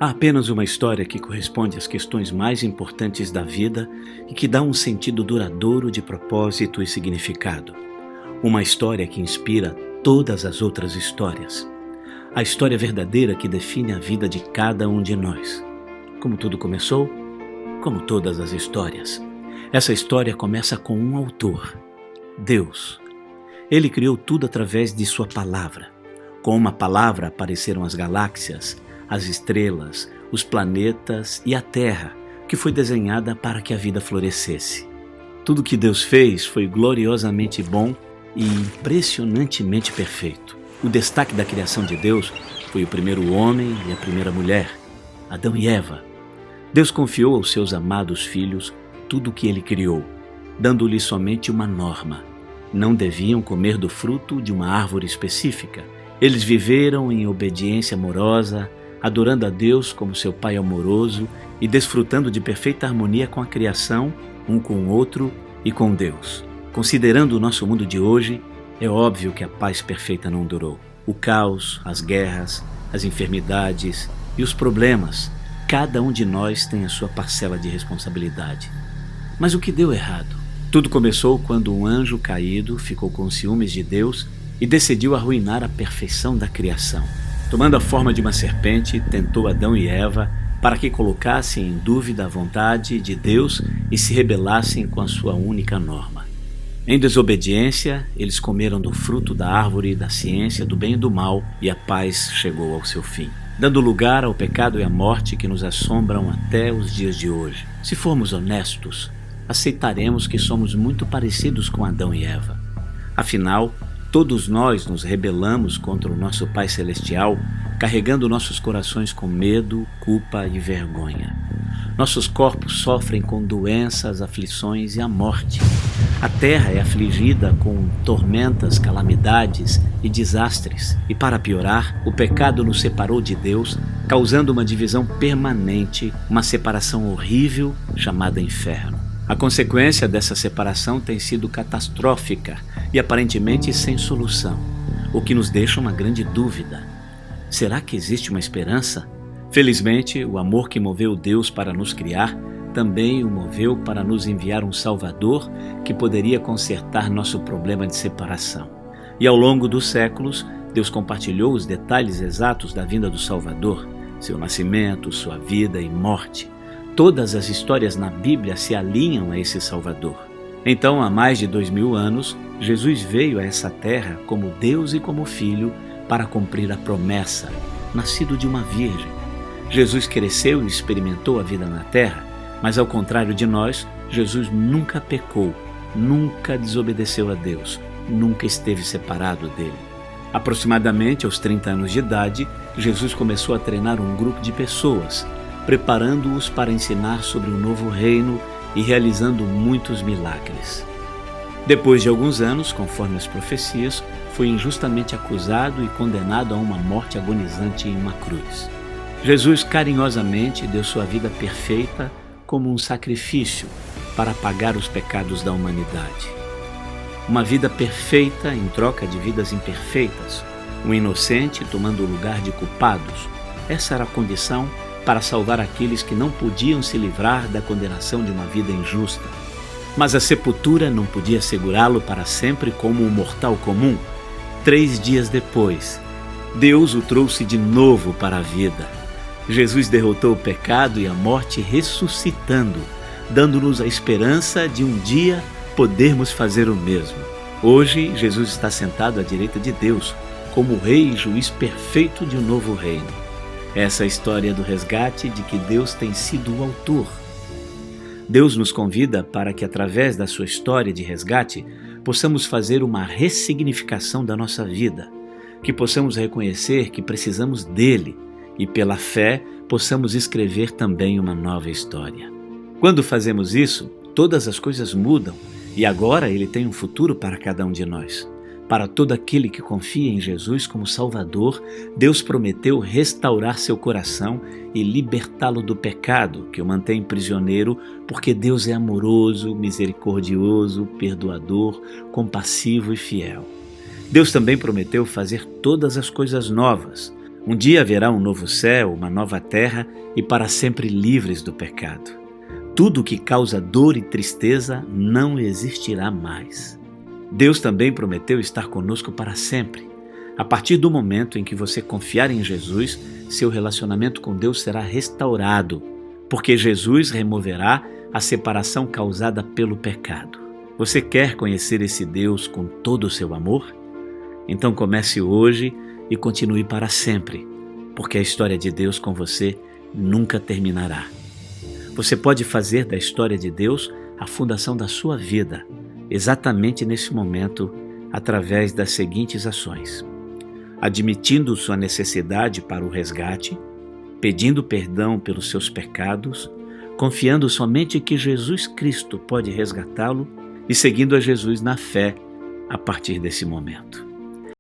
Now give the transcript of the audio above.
Há apenas uma história que corresponde às questões mais importantes da vida e que dá um sentido duradouro de propósito e significado. Uma história que inspira todas as outras histórias. A história verdadeira que define a vida de cada um de nós. Como tudo começou? Como todas as histórias. Essa história começa com um autor, Deus. Ele criou tudo através de sua palavra. Com uma palavra apareceram as galáxias, as estrelas, os planetas e a Terra, que foi desenhada para que a vida florescesse. Tudo que Deus fez foi gloriosamente bom e impressionantemente perfeito. O destaque da criação de Deus foi o primeiro homem e a primeira mulher, Adão e Eva. Deus confiou aos seus amados filhos tudo o que ele criou, dando-lhes somente uma norma. Não deviam comer do fruto de uma árvore específica. Eles viveram em obediência amorosa, adorando a Deus como seu Pai amoroso e desfrutando de perfeita harmonia com a criação, um com o outro e com Deus. Considerando o nosso mundo de hoje, é óbvio que a paz perfeita não durou. O caos, as guerras, as enfermidades e os problemas, cada um de nós tem a sua parcela de responsabilidade. Mas o que deu errado? Tudo começou quando um anjo caído ficou com ciúmes de Deus e decidiu arruinar a perfeição da criação. Tomando a forma de uma serpente, tentou Adão e Eva para que colocassem em dúvida a vontade de Deus e se rebelassem com a sua única norma. Em desobediência, eles comeram do fruto da árvore da ciência do bem e do mal e a paz chegou ao seu fim, dando lugar ao pecado e à morte que nos assombram até os dias de hoje. Se formos honestos, aceitaremos que somos muito parecidos com Adão e Eva. Afinal, todos nós nos rebelamos contra o nosso Pai Celestial, carregando nossos corações com medo, culpa e vergonha. Nossos corpos sofrem com doenças, aflições e a morte. A terra é afligida com tormentas, calamidades e desastres. E para piorar, o pecado nos separou de Deus, causando uma divisão permanente, uma separação horrível chamada inferno. A consequência dessa separação tem sido catastrófica e aparentemente sem solução, o que nos deixa uma grande dúvida. Será que existe uma esperança? Felizmente, o amor que moveu Deus para nos criar também o moveu para nos enviar um Salvador que poderia consertar nosso problema de separação. E ao longo dos séculos, Deus compartilhou os detalhes exatos da vinda do Salvador, seu nascimento, sua vida e morte. Todas as histórias na Bíblia se alinham a esse Salvador. Então, há mais de 2000 anos, Jesus veio a essa terra como Deus e como Filho para cumprir a promessa, nascido de uma virgem. Jesus cresceu e experimentou a vida na terra, mas ao contrário de nós, Jesus nunca pecou, nunca desobedeceu a Deus, nunca esteve separado dele. Aproximadamente aos 30 anos de idade, Jesus começou a treinar um grupo de pessoas, preparando-os para ensinar sobre o novo reino e realizando muitos milagres. Depois de alguns anos, conforme as profecias, foi injustamente acusado e condenado a uma morte agonizante em uma cruz. Jesus carinhosamente deu sua vida perfeita como um sacrifício para pagar os pecados da humanidade. Uma vida perfeita em troca de vidas imperfeitas, um inocente tomando o lugar de culpados. Essa era a condição para salvar aqueles que não podiam se livrar da condenação de uma vida injusta. Mas a sepultura não podia segurá-lo para sempre como um mortal comum. 3 dias depois, Deus o trouxe de novo para a vida. Jesus derrotou o pecado e a morte ressuscitando, dando-nos a esperança de um dia podermos fazer o mesmo. Hoje, Jesus está sentado à direita de Deus, como Rei e Juiz perfeito de um novo reino. Essa é a história do resgate de que Deus tem sido o autor. Deus nos convida para que, através da sua história de resgate, possamos fazer uma ressignificação da nossa vida, que possamos reconhecer que precisamos dele e, pela fé, possamos escrever também uma nova história. Quando fazemos isso, todas as coisas mudam e agora ele tem um futuro para cada um de nós. Para todo aquele que confia em Jesus como Salvador, Deus prometeu restaurar seu coração e libertá-lo do pecado que o mantém prisioneiro, porque Deus é amoroso, misericordioso, perdoador, compassivo e fiel. Deus também prometeu fazer todas as coisas novas. Um dia haverá um novo céu, uma nova terra e para sempre livres do pecado. Tudo que causa dor e tristeza não existirá mais. Deus também prometeu estar conosco para sempre. A partir do momento em que você confiar em Jesus, seu relacionamento com Deus será restaurado, porque Jesus removerá a separação causada pelo pecado. Você quer conhecer esse Deus com todo o seu amor? Então comece hoje e continue para sempre, porque a história de Deus com você nunca terminará. Você pode fazer da história de Deus a fundação da sua vida, exatamente nesse momento, através das seguintes ações: admitindo sua necessidade para o resgate, pedindo perdão pelos seus pecados, confiando somente que Jesus Cristo pode resgatá-lo e seguindo a Jesus na fé a partir desse momento.